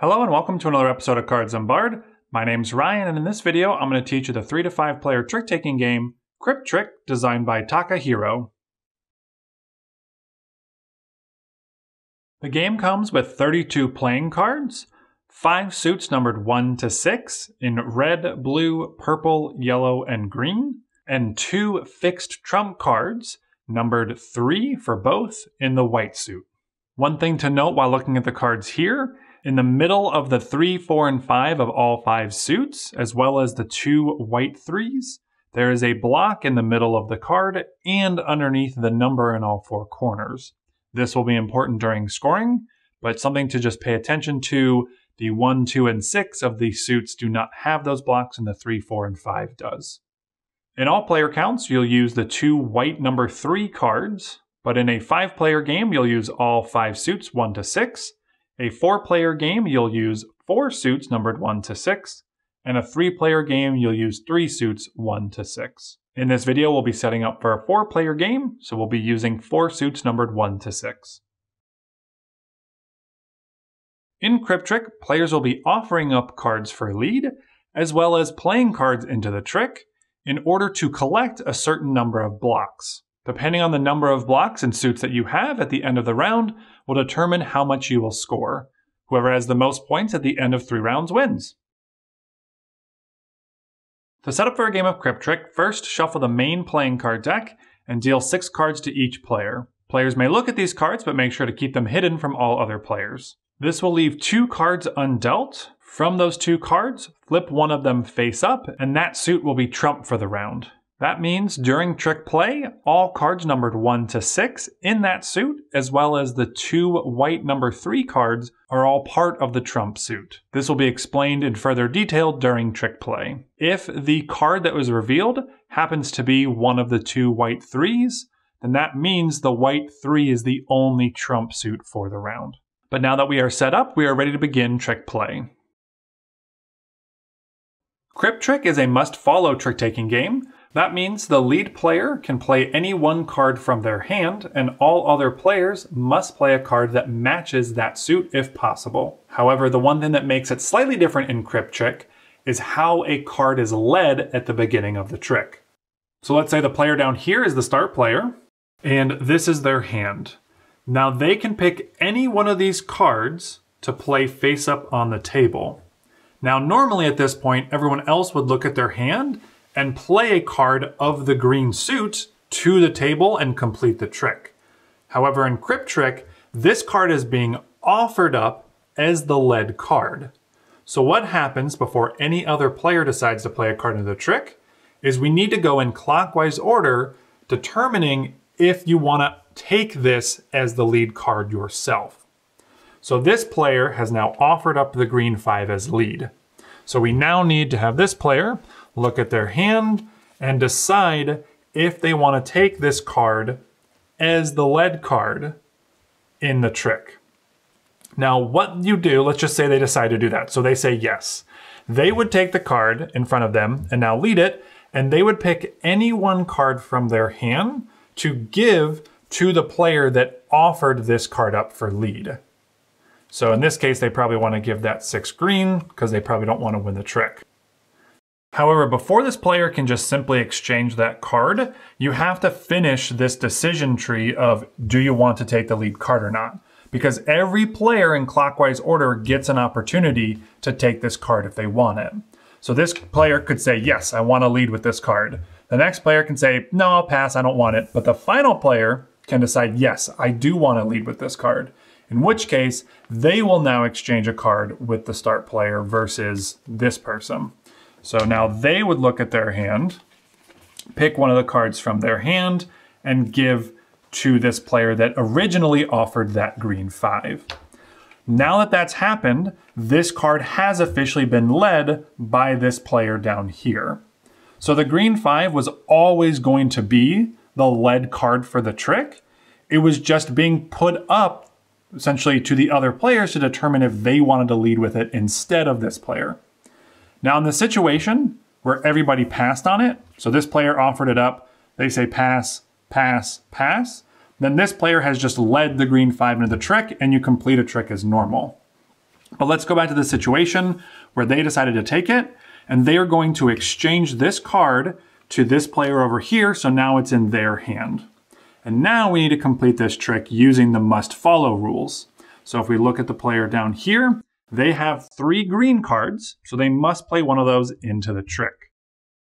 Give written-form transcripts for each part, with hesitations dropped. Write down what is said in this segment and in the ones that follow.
Hello and welcome to another episode of Cards Unbarred. My name's Ryan, and in this video I'm going to teach you the 3 to 5 player trick-taking game Cryptrick, designed by Takahiro. The game comes with 32 playing cards, 5 suits numbered 1 to 6 in red, blue, purple, yellow, and green, and 2 fixed trump cards numbered 3 for both in the white suit. One thing to note while looking at the cards here: in the middle of the 3, 4, and 5 of all 5 suits, as well as the 2 white 3s, there is a block in the middle of the card and underneath the number in all 4 corners. This will be important during scoring, but something to just pay attention to: the 1, 2, and 6 of these suits do not have those blocks, and the 3, 4, and 5 does. In all player counts, you'll use the 2 white number 3 cards, but in a 5-player game, you'll use all 5 suits 1 to 6. A 4-player game, you'll use 4 suits numbered 1 to 6, and a 3-player game, you'll use 3 suits 1 to 6. In this video, we'll be setting up for a 4-player game, so we'll be using 4 suits numbered 1 to 6. In Cryptrick, players will be offering up cards for lead, as well as playing cards into the trick, in order to collect a certain number of blocks. Depending on the number of blocks and suits that you have at the end of the round will determine how much you will score. Whoever has the most points at the end of 3 rounds wins. To set up for a game of Cryptrick, first shuffle the main playing card deck and deal 6 cards to each player. Players may look at these cards, but make sure to keep them hidden from all other players. This will leave 2 cards undealt. From those 2 cards, flip one of them face up, and that suit will be trump for the round. That means during trick play, all cards numbered 1 to 6 in that suit, as well as the 2 white number 3 cards, are all part of the trump suit. This will be explained in further detail during trick play. If the card that was revealed happens to be one of the 2 white 3s, then that means the white 3 is the only trump suit for the round. But now that we are set up, we are ready to begin trick play. Cryptrick is a must-follow trick-taking game. That means the lead player can play any one card from their hand, and all other players must play a card that matches that suit if possible. However, the one thing that makes it slightly different in Cryptrick is how a card is led at the beginning of the trick. So let's say the player down here is the start player, and this is their hand. Now they can pick any one of these cards to play face up on the table. Now normally at this point, everyone else would look at their hand and play a card of the green suit to the table and complete the trick. However, in Cryptrick, this card is being offered up as the led card. So what happens before any other player decides to play a card into the trick is we need to go in clockwise order, determining if you want to take this as the lead card yourself. So this player has now offered up the green 5 as lead. So we now need to have this player look at their hand and decide if they want to take this card as the led card in the trick. Now what you do, let's just say they decide to do that. So they say yes. They would take the card in front of them and now lead it, and they would pick any one card from their hand to give to the player that offered this card up for lead. So in this case, they probably want to give that 6 green because they probably don't want to win the trick. However, before this player can just simply exchange that card, you have to finish this decision tree of, do you want to take the lead card or not? Because every player in clockwise order gets an opportunity to take this card if they want it. So this player could say, yes, I want to lead with this card. The next player can say, no, I'll pass, I don't want it. But the final player can decide, yes, I do want to lead with this card. In which case, they will now exchange a card with the start player versus this person. So now they would look at their hand, pick one of the cards from their hand, and give to this player that originally offered that green 5. Now that that's happened, this card has officially been led by this player down here. So the green 5 was always going to be the led card for the trick. It was just being put up essentially to the other players to determine if they wanted to lead with it instead of this player. Now in the situation where everybody passed on it, so this player offered it up, they say pass, pass, pass, then this player has just led the green 5 into the trick and you complete a trick as normal. But let's go back to the situation where they decided to take it, and they are going to exchange this card to this player over here, so now it's in their hand. And now we need to complete this trick using the must follow rules. So if we look at the player down here, they have 3 green cards, so they must play one of those into the trick.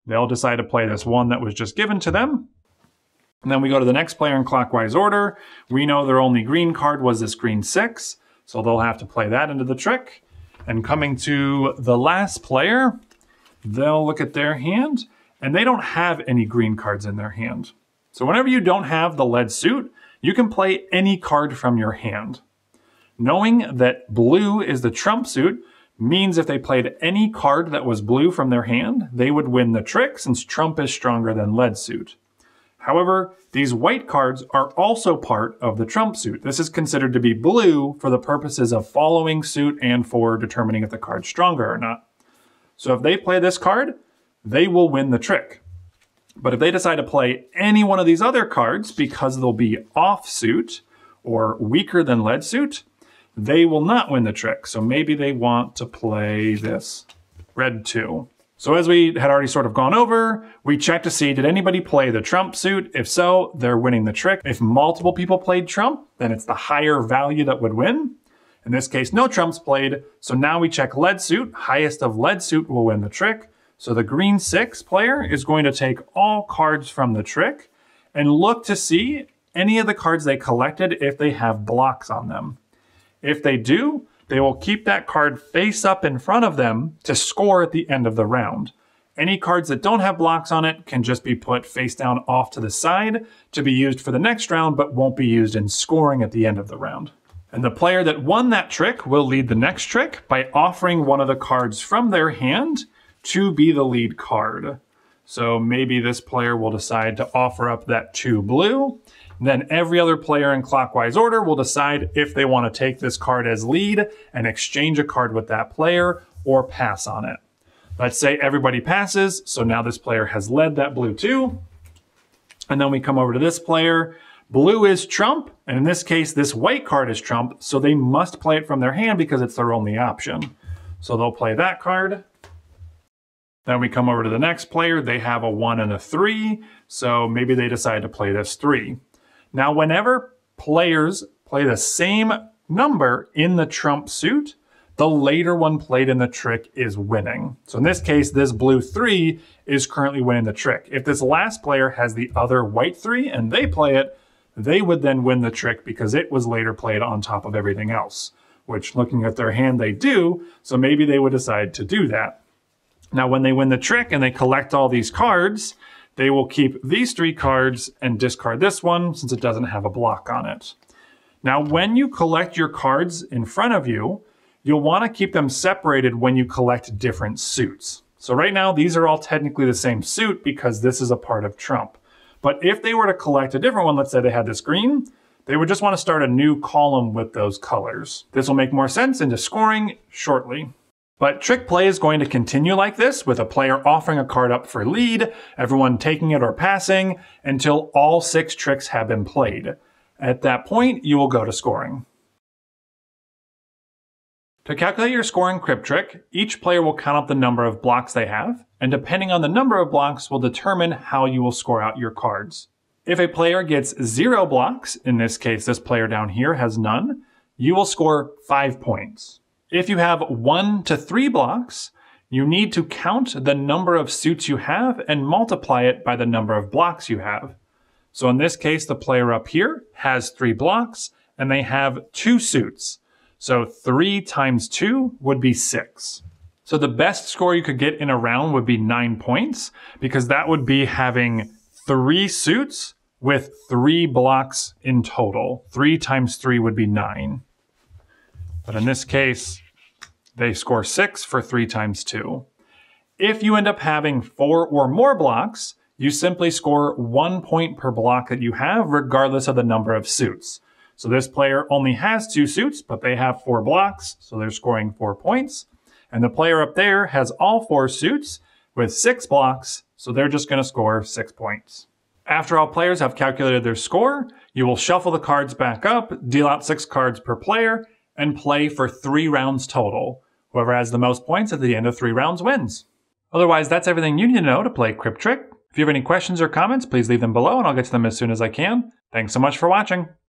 They'll decide to play this one that was just given to them. And then we go to the next player in clockwise order. We know their only green card was this green 6, so they'll have to play that into the trick. And coming to the last player, they'll look at their hand, and they don't have any green cards in their hand. So whenever you don't have the lead suit, you can play any card from your hand. Knowing that blue is the trump suit means if they played any card that was blue from their hand, they would win the trick since trump is stronger than lead suit. However, these white cards are also part of the trump suit. This is considered to be blue for the purposes of following suit and for determining if the card's stronger or not. So if they play this card, they will win the trick. But if they decide to play any one of these other cards because they'll be off suit or weaker than lead suit, they will not win the trick. So maybe they want to play this red 2. So as we had already sort of gone over, we checked to see, did anybody play the trump suit? If so, they're winning the trick. If multiple people played trump, then it's the higher value that would win. In this case, no trumps played. So now we check lead suit. Highest of lead suit will win the trick. So the green 6 player is going to take all cards from the trick and look to see any of the cards they collected if they have blocks on them. If they do, they will keep that card face up in front of them to score at the end of the round. Any cards that don't have blocks on it can just be put face down off to the side to be used for the next round, but won't be used in scoring at the end of the round. And the player that won that trick will lead the next trick by offering one of the cards from their hand to be the lead card. So maybe this player will decide to offer up that 2 blue. Then every other player in clockwise order will decide if they want to take this card as lead and exchange a card with that player or pass on it. Let's say everybody passes, so now this player has led that blue 2. And then we come over to this player. Blue is trump, and in this case, this white card is trump, so they must play it from their hand because it's their only option. So they'll play that card. Then we come over to the next player. They have a 1 and a 3, so maybe they decide to play this 3. Now, whenever players play the same number in the trump suit, the later one played in the trick is winning. So in this case, this blue 3 is currently winning the trick. If this last player has the other white 3 and they play it, they would then win the trick because it was later played on top of everything else, which looking at their hand, they do. So maybe they would decide to do that. Now, when they win the trick and they collect all these cards, they will keep these 3 cards and discard this one since it doesn't have a block on it. Now, when you collect your cards in front of you, you'll want to keep them separated when you collect different suits. So right now, these are all technically the same suit because this is a part of trump. But if they were to collect a different one, let's say they had this green, they would just want to start a new column with those colors. This will make more sense into scoring shortly. But trick play is going to continue like this, with a player offering a card up for lead, everyone taking it or passing, until all 6 tricks have been played. At that point, you will go to scoring. To calculate your score in Cryptrick, each player will count up the number of blocks they have, and depending on the number of blocks will determine how you will score out your cards. If a player gets 0 blocks, in this case this player down here has none, you will score 5 points. If you have 1 to 3 blocks, you need to count the number of suits you have and multiply it by the number of blocks you have. So in this case, the player up here has 3 blocks and they have 2 suits. So 3 times 2 would be 6. So the best score you could get in a round would be 9 points because that would be having 3 suits with 3 blocks in total. 3 times 3 would be 9. But in this case, they score 6 for 3 times 2. If you end up having 4 or more blocks, you simply score 1 point per block that you have, regardless of the number of suits. So this player only has 2 suits, but they have 4 blocks, so they're scoring 4 points. And the player up there has all 4 suits with 6 blocks, so they're just going to score 6 points. After all players have calculated their score, you will shuffle the cards back up, deal out 6 cards per player, and play for 3 rounds total. Whoever has the most points at the end of 3 rounds wins. Otherwise, that's everything you need to know to play Cryptrick. If you have any questions or comments, please leave them below and I'll get to them as soon as I can. Thanks so much for watching.